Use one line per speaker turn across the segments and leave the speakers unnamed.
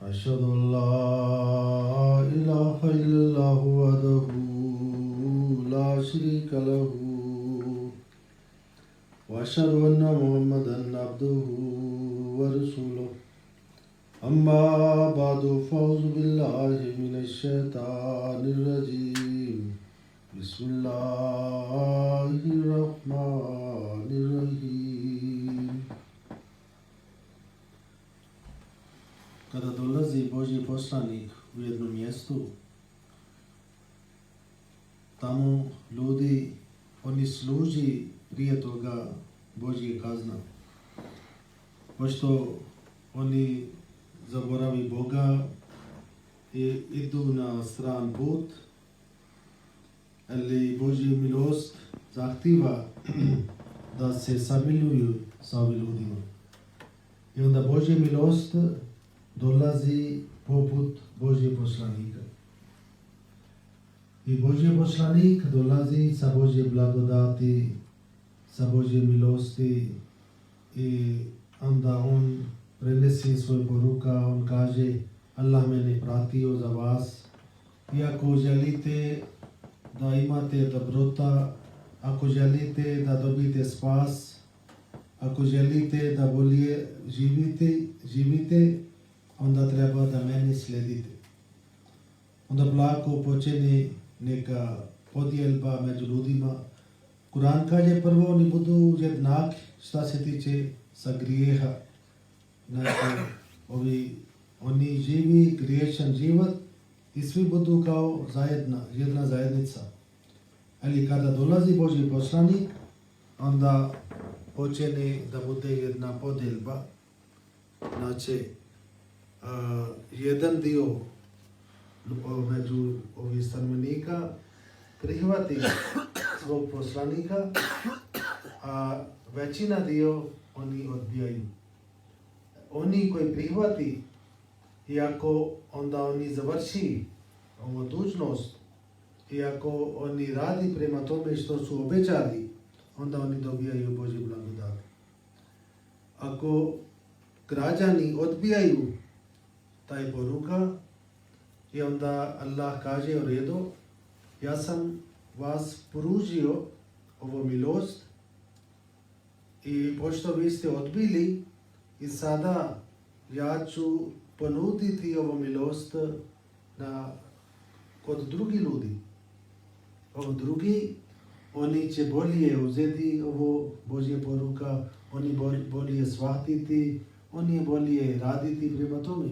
أشهد أن لا إله إلا الله وحده لا شريك له وأشهد أن محمدا عبده ورسوله أما بعد فأعوذ بالله من الشيطان الرجيم بسم الله الرحمن الرحيم. Kada dolazi Božji poslanik u jedno mjesto, tamo ljudi, oni služi prije toga Božje kazna. Pošto oni zaboravi Boga i idu na stran put, ali Božja milost zahtjeva da se samiluju sa ovim ljudima. I onda Božja milost dolazi poput Božje poslanika. I Božji poslanik dolazi sa Božje blagodati, sa Božje milosti i onda on prenesi svoj poruka, on kaže Allah mene pratio za vas i ako želite da imate dobrota, ako želite da dobite spas, ako želite da bolje živite, onda treba da mene sledite. Onda plako počne neka podjelba među ljudima. Kur'an kaže prvo oni budu jednaki šta se tiče sa grijeha. Znači, oni živi griješan život i svi budu kao jedna zajednica. Ali kada dolazi Božji poslanik, onda počne da bude jedna podjelba. Znači, jedan dio među ovih stanovnika prihvati svog poslanika, a većina dio oni odbijaju. Oni koji prihvati, iako onda oni završi ovu dužnost, iako oni radi prema tome što su obećali, onda oni dobijaju Božju blagodat. Ako građani odbijaju taj poruka i onda Allah kaže u redu, ja sam vas pružio ovu milost i pošto vi ste odbili i sada ja ću ponuditi ovu milost kod drugih ljudi. Ovo drugi, oni će bolje uzeti ovo Božje poruka, oni bolje shvatiti, oni bolje raditi prema tome.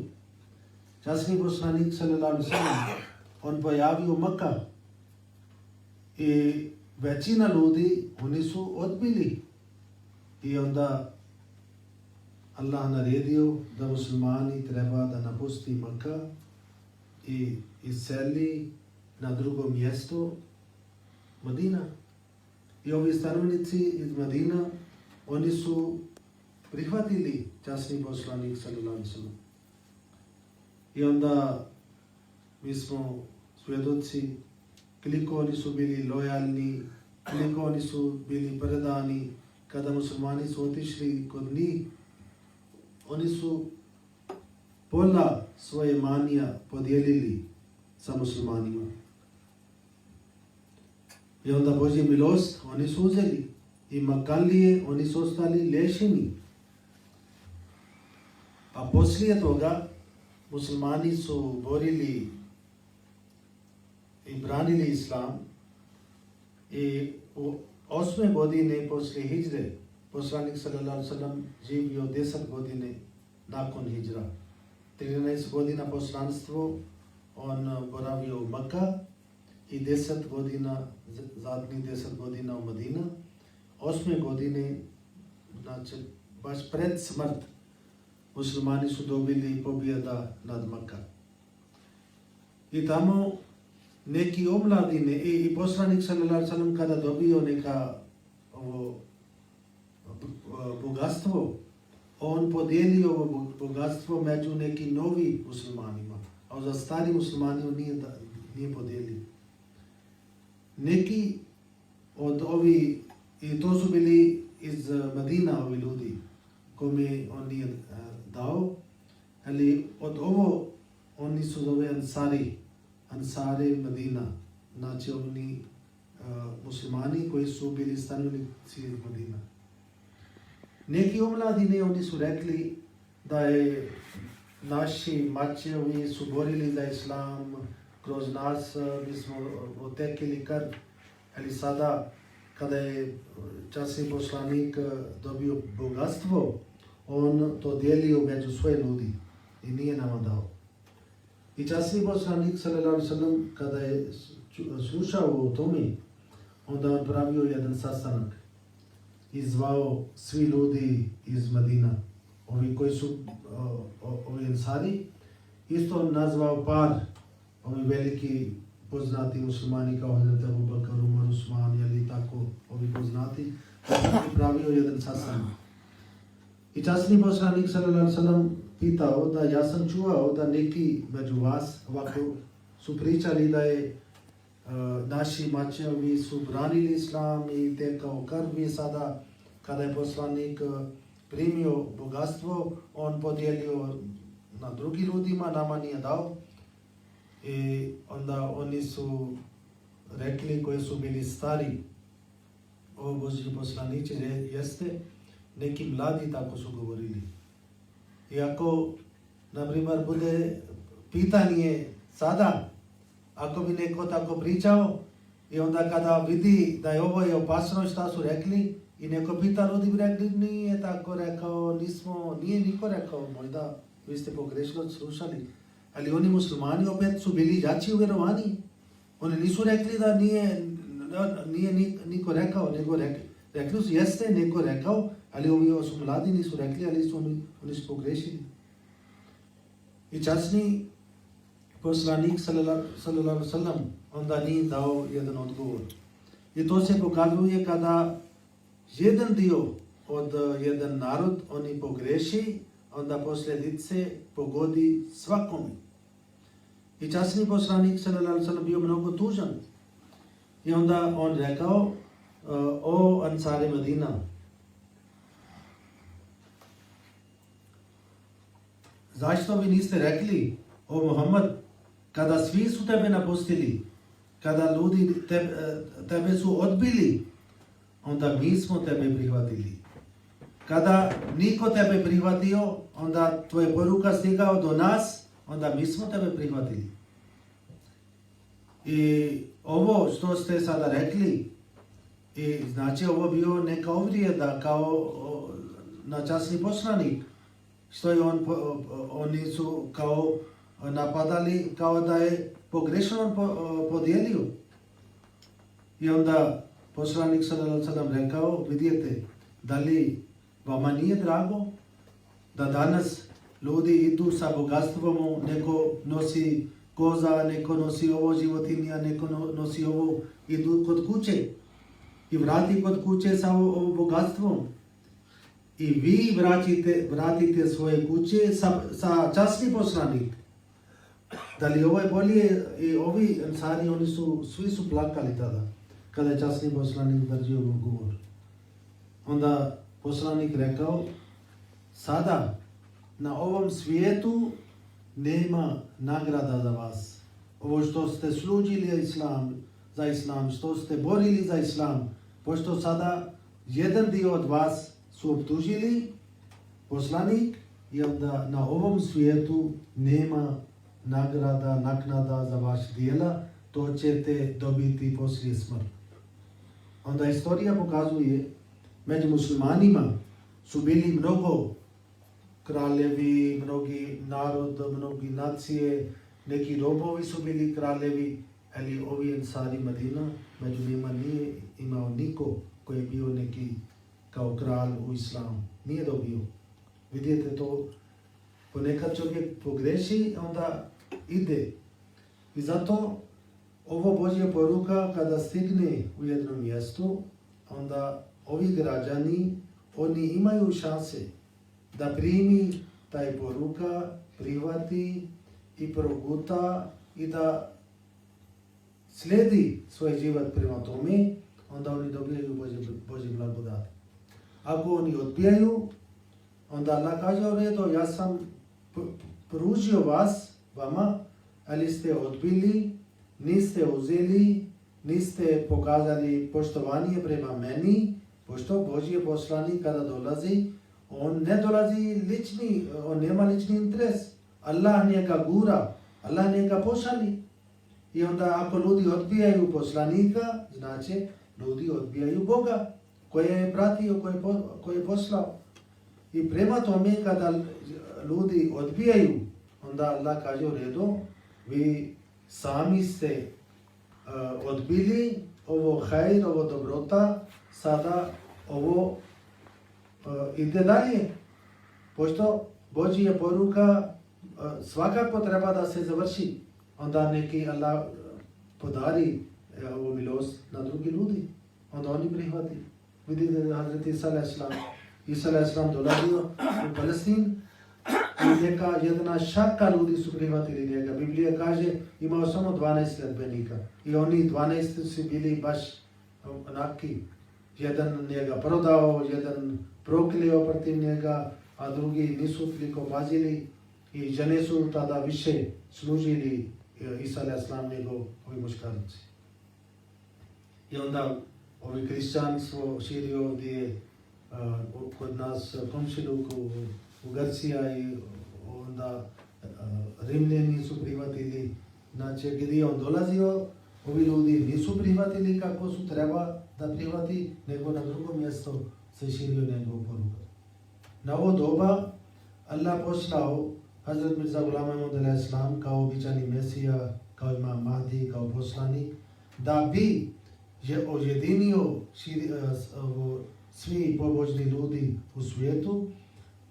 Časni poslanik sallallahu alejhi ve sellem, on pojavio u Mekka i većina ljudi, oni su odbili. I onda Allah naredio da muslimani treba da napusti Mekka i iseli na drugo mjesto, Medina. I ovi stanovnici iz Medina, oni su prihvatili časni poslanik sallallahu alejhi ve sellem. I onda mi smo svjedoci koliko oni su bili lojalni, koliko oni su bili predani. Kada muslimani su otišli kod njih, oni su pola svoje manija podijelili sa muslimanima. I onda Božja milost oni su uzeli i Makalije oni su ostali lešeni. A poslije toga muslimani su borili i branili islam i u 8. godine poslije hidžre poslanik sallallahu alejhi ve sellem živio 10 godine nakon hidžra. 13 godina poslanstvo on boravio u Mekka i 10 godina, zadnjih 10 godina u Medina. 8. godine, znači baš pred smrt, muslimani su dobili pobjeda nad Mekka. I tamo neki omladine i poslanik sallallahu alejhi ve sellem kada dobio neka bogatstvo, on podijelio ovo bogatstvo među nekim novi muslimanima, a za stari muslimani on nije podijelio. Neki od ovi, i to su bili iz Medina ovi ljudi, kome on nije dao, ali od ovo oni su zove Ansari Medina, znači oni muslimani koji su bili stanovnici Medina. Neki omladine oni su rekli da je naši mačevi su borili za islam, kroz nas mi smo otekli krv, ali sada kada je časni poslanik dobio bogatstvo, on to dijelio među svoje ljudi i nije nama dao. I časni poslanik sallallahu alejhi ve sellem kada je slušao o tome, onda on pravio jedan sastanak i zvao svi ljudi iz Medina, ovi koji su ovi Ansari, isto nazvao par ovi veliki poznati muslimani kao Hazret Abu Bakr, Umar, Usman ili tako ovi poznati, i pravio jedan sastanak. I časni poslanik sallallahu alejhi ve sellem pitao da ja sam čuo da neki među vas ovako su pričali da je naši mačevi su branili islam i tekao krv i sada kada je poslanik primio bogatstvo, on podijelio na drugi ljudima, nama nije dao. I onda oni su rekli koji su bili stari, o Božji poslaniče, jeste, neki mladi tako su govorili. I ako, na primjer, bude pitanje sada, ako bi neko tako pričao i onda kada vidi da je ovo je opasno šta su rekli i neko pita, ljudi bi rekli nije tako rekao, nije niko rekao, možda vi ste pogrešno slušali. Ali oni muslimani opet su bili jači u vjerovanju. Oni nisu rekli da nije niko rekao, nego rekli su jeste neko rekao, ali ovi su mladi nisu rekli, ali su oni su pogrešili. I časni poslanik sallallahu alejhi ve sellem onda nije dao jedan odgovor. I to se pokazuje kada jedan dio od jedan narod oni pogreši, onda posljedice pogodi svakome. I časni poslanik sallallahu alejhi ve sellem bio mnogo tužan. I onda on rekao, o Ansari Medina, zašto vi niste rekli, o Muhammed, kada svi su tebe napustili, kada ljudi tebe su odbili, onda mi smo tebe prihvatili. Kada niko tebe prihvatio, onda tvoja poruka stigao do nas, onda mi smo tebe prihvatili. I ovo što ste sada rekli, i znači ovo bio neka uvrijeda kao na časni poslanik, što je oni su kao napadali kao da je pogrešno podijelio. I onda poslanik sallallahu alejhi ve sellem rekao, vidite, da li vama nije drago da danas ljudi idu sa bogatstvom, neko nosi koza, neko nosi ovo životinja, neko nosi ovo, idu kod kuće i vrati kod kuće sa ovo bogatstvom. I vi vratite svoje kuće sa časni poslanik. Da li ovo je bolje? I ovi Ansari, svi su plakali tada, kada je časni poslanik držio govor. Onda poslanik rekao, sada na ovom svijetu nema nagrada za vas. Ovo što ste služili za islam, što ste borili za islam, pošto sada jedan dio od vas su optužili poslanik i onda na ovom svijetu nema nagrada, naknada za vaš dijela, to ćete dobiti poslije smrti. Onda istorija pokazuje, među muslimanima su bili mnogo kraljevi, mnogi narod, mnogi nacije, neki robovi su bili kraljevi, ali ovi Ansari Medina, među njima nije imao niko koji je bio neki kao kralj u islamu. Nije dobio. Vidite to, ponekad čovjek pogreši, onda ide. I zato ovo Božja poruka kada stigne u jednom mjestu, onda ovi građani, oni imaju šanse da primi taj poruka, prihvati i proguta i da slijedi svoj život prema tome, onda oni dobijaju Božje blagodati. Ako oni odbijaju, onda Allah kaže u redu, ja sam pružio vas, vama, ali ste odbili, niste uzeli, niste pokazali poštovanje prema meni, pošto Božji poslanik kada dolazi, on ne dolazi lični, on nema lični interes. Allah njega gura, Allah njega pošali. I onda ako ljudi odbijaju poslanika, znači ljudi odbijaju Boga koji je pratio, koji je poslao. I prema tome kada ljudi odbijaju, onda Allah kaže u redu, vi sami ste odbili ovo hajr, ovo dobrota, sada ovo ide dalje. Pošto Božja poruka svakako treba da se završi, onda neki Allah podari ovu milost na drugi ljudi, onda oni prihvati. Vidite da Hazreti Isa a.s. dolazio u Palestin i neka jedna šaka ljudi su prihvatili njega. Biblija kaže imao samo 12 sledbenika i oni 12 su bili baš onaki. Jedan njega prodao, jedan prokleo protiv njega, a drugi nisu toliko pazili i žene su tada više služili Isa a.s. nego ovi muškarci. I onda ovi hrišćanstvo širi ovdje kod nas komšiluk u Grcija i onda Rimljani su prihvatili. Znači gdje on dolazio, ovi ljudi nisu prihvatili kako su treba da prihvati, nego na drugom mjestu se širio njegov poruka. Na ovo doba Allah poslao Hazret Mirza Ghulam Ahmad a.s. kao običani Mesija, kao Imam Mahdi, kao poslanik, da bi ujedinio svi pobožni ljudi u svijetu,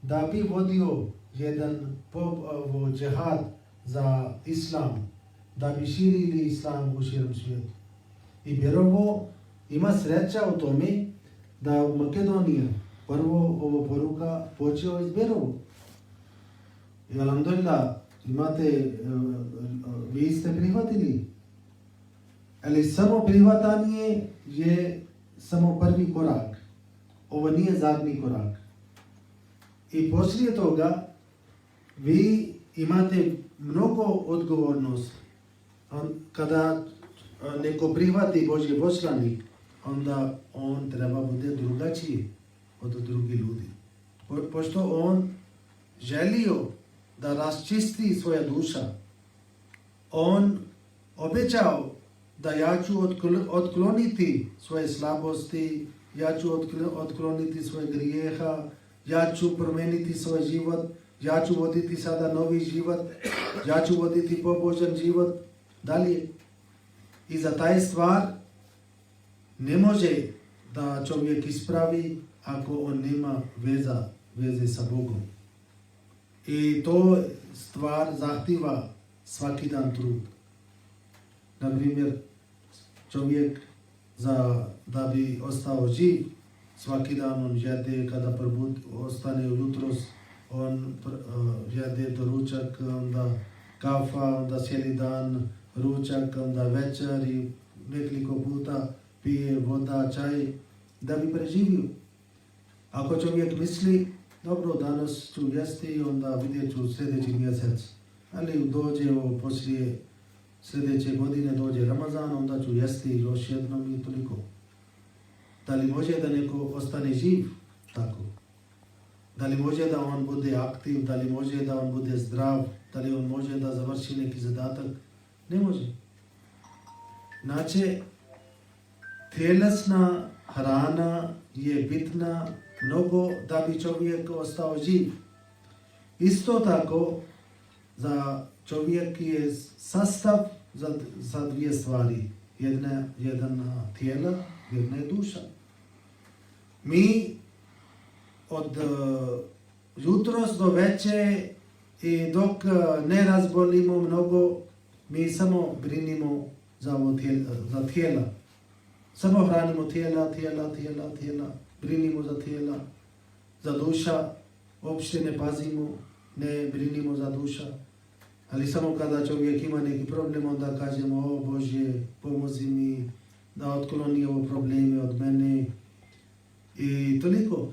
da bi vodio jedan džihad za islam, da bi širili islam u širom svijetu. I vjerovo ima sreća u tome da u Makedoniji prvo ovo poruka počeo iz Vjerovo. I alhamdulillah, vi ste prihvatili, ali samo prihvatanje je samo prvi korak. Ovo nije zadnji korak. I poslije toga vi imate mnogo odgovornost. Kada neko prihvati Božji poslanik, onda on treba bude drugačiji od drugih ljudi. Pošto on želio da raščisti svoja duša, on obećao da ja ću otkloniti svoje slabosti, ja ću otkloniti svoje grijeha, ja ću promijeniti svoj život, ja ću voditi sada novi život, ja ću voditi pobožan život dalje. I za taj stvar ne može da čovjek ispravi ako on nema veze sa Bogom. I to stvar zahtjeva svaki dan trud. Na primjer, čovjek da bi ostao živ, svaki dan on jede, kada ostane ujutros, on jede doručak, onda kafa, onda cijeli dan ručak, onda večer i nekoliko puta pije voda, čaj, da bi preživio. Ako čovjek misli, dobro, danas ću jesti, onda vidjet ću sljedeći mjesec, ali dođe poslije sljedeće godine, dođe Ramazan, onda ću jesti još jednom i toliko. Da li može da neko ostane živ tako? Da li može da on bude aktiv, da li može da on bude zdrav, da li on može da završi neki zadatak? Ne može. Znači, tjelesna hrana je bitna mnogo da bi čovjek ostao živ. Isto tako, za čovjek je sastav za dvije stvari. Jedna tijela, jedna je duša. Mi od jutros do veče i dok ne razbolimo mnogo, mi samo brinimo za tijela. Samo hranimo tijela, brinimo za tijela, za duša, uopšte ne pazimo, ne brinimo za duša. Ali samo kada čovjek ima neki problem, onda kažemo, o Bože, pomozi mi da otkloni ovo probleme od mene. I toliko.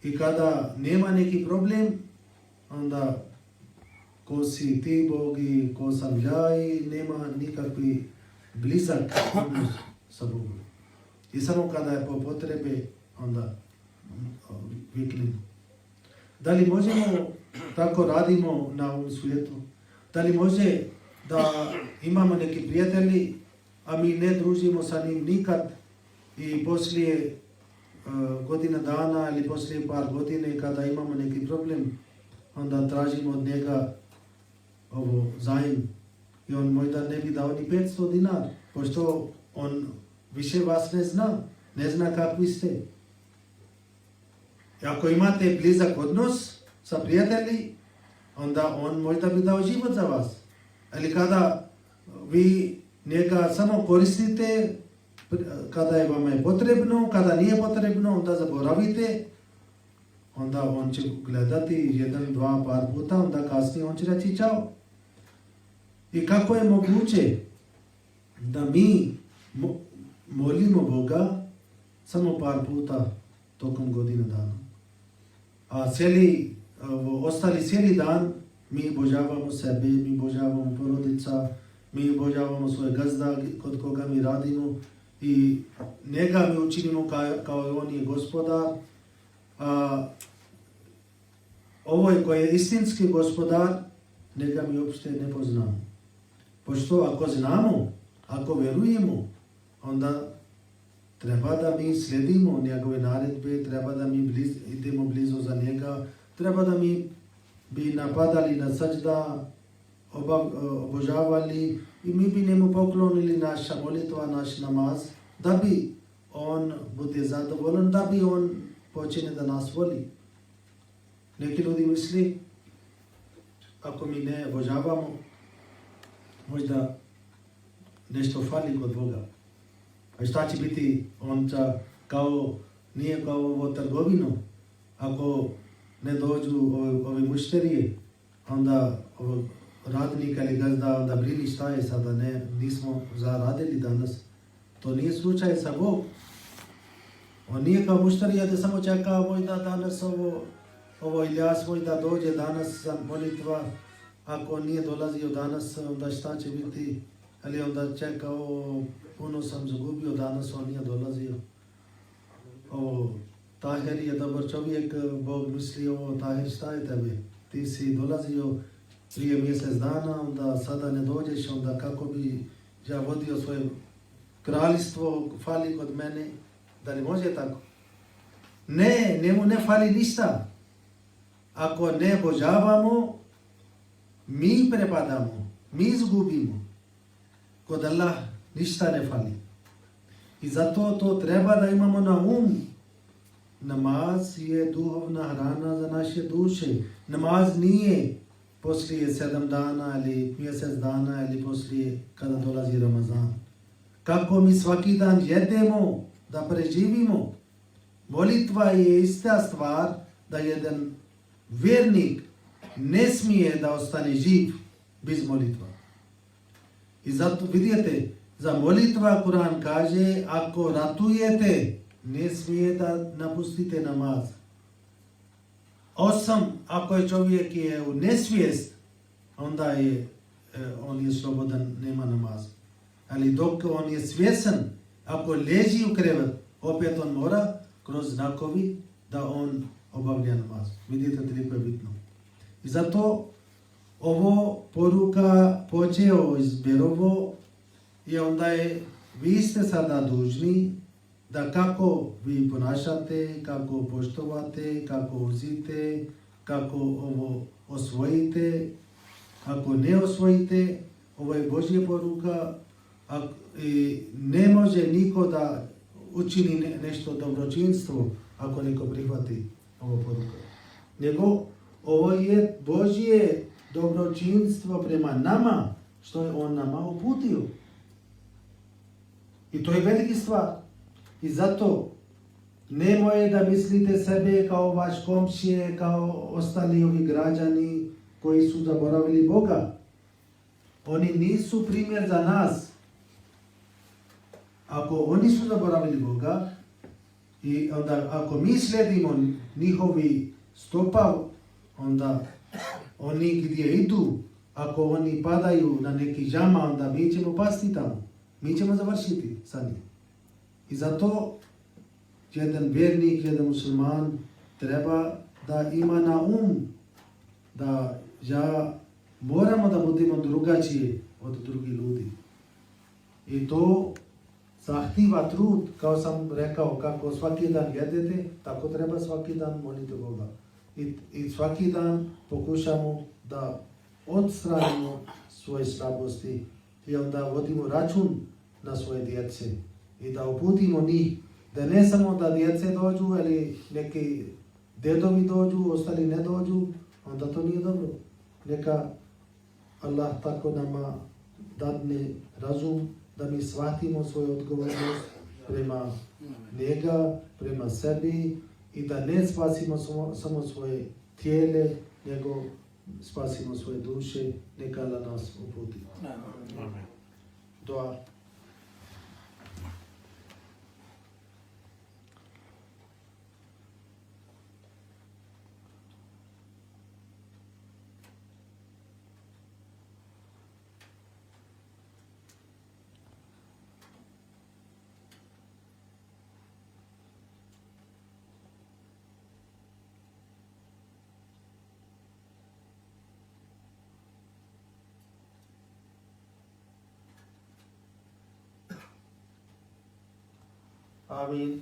I kada nema neki problem, onda ko si ti Bog i ko sam ja i nema nikakvi blizak odnos sa Bogom. I samo kada je po potrebe, onda viknemo. Da li možemo tako radimo na ovom svijetu? Da li može da imamo neki prijatelji, a mi ne družimo sa njim nikad i poslije godina dana ili poslije par godine kada imamo neki problem, onda tražimo od njega zajem i on možda ne bi dao ni 500 dinar, pošto on više vas ne zna kakvi ste. I ako imate blizak odnos sa prijatelji, onda on možda bi dao život za vas. Ali kada vi njega samo koristite, kada je vam potrebno, kada nije potrebno, onda zaboravite, onda on će gledati jedan, dva, par puta, onda kasnije on će reći čao. I kako je moguće da mi molimo Boga samo par puta tokom godina dana, a ostali cijeli dan mi obožavamo sebe, mi obožavamo porodica, mi obožavamo svoje gazda kod koga mi radimo i njega mi učinimo kao on je gospodar. Ovo je koji je istinski gospodar, njega mi uopšte ne poznamo. Pošto ako znamo, ako vjerujemo, onda treba da mi slijedimo njegove naredbe, treba da mi idemo blizu za njega, treba da mi bi napadali na sađda, obožavali i mi bi njemu poklonili naša molitva, naš namaz, da bi on bude zadovoljan, da bi on počne da nas voli. Neki ljudi misli, ako mi ne obožavamo, možda nešto fali kod Boga. A šta će biti onda nije kao ovo trgovino, ako ne dođu ove mušterije, onda radnika ili gazda onda brini šta je sada, nismo zaradili danas. To nije slučaj sa Bog. On nije kao mušterija da samo čeka možda danas ovo Ilijas možda dođe danas za molitva, ako nije dolazio danas, onda šta će biti, ali onda čeka puno sam zagubio, danas on nije dolazio. Tahir je dobar čovjek, Bog misli Tahir šta je tebe? Ti si dolazio prije mjesec dana, onda sada ne dođeš, onda kako bi ja vodio svoje kraljestvo, fali kod mene, da li može tako? Ne, njemu ne fali ništa. Ako ne obožavamo, mi prepadamo, mi izgubimo. Kod Allah ništa ne fali. I zato to treba da imamo na Namaz je duhovna hrana za naše duše. Namaz nije poslije 7 dana ili mjesec dana ili poslije kada dolazi Ramazan. Kako mi svaki dan jedemo da preživimo. Molitva je ista stvar da jedan vjernik ne smije da ostane živ bez molitva. I zato vidite, za molitva Kur'an kaže, ako ratujete, ne smije da napustite namaz. Osim ako je čovjek u nesvijest, onda on je slobodan, nema namaz. Ali dok on je svjestan, ako leži u krevet, opet on mora kroz znakovi da on obavlja namaz. Vidite, toliko je bitno. I zato ovo poruka počeo iz Berovo i onda vi ste sada dužni da kako vi ponašate, kako poštovate, kako uzite, kako ovo osvojite, ako ne osvojite, ovo je Božja poruka i ne može niko da učini nešto dobročinstvo ako neko prihvati ovo poruku. Nego ovo je Božje dobročinstvo prema nama, što je on nama uputio. I to je veliki stvar. I zato nemoj da mislite sebe kao vaš komšije, kao ostali ovi građani koji su zaboravili Boga. Oni nisu primjer za nas. Ako oni su zaboravili Boga, I onda ako mi slijedimo njihovi stopav, onda oni gdje idu, ako oni padaju na neki džama, onda mi ćemo pasti tamo. Mi ćemo završiti sa njim. I zato jedan vjernik, jedan musliman treba da ima na da moramo da budemo drugačiji od drugih ljudi. I to zahtjeva trud, kao sam rekao, kako svaki dan jedete, tako treba svaki dan moliti Boga. I svaki dan pokušamo da odstranimo svoje slabosti i onda vodimo račun na svoje djece i da uputimo njih, da ne samo da djece dođu ili neki dedovi dođu, ostali ne dođu, onda to nije dobro. Neka Allah tako nama dadne razum da mi shvatimo svoju odgovornost prema njega, prema sebi i da ne spasimo samo svoje tijele, nego spasimo svoje duše, neka Allah nas uputi.
Amen.
Dua. Amin.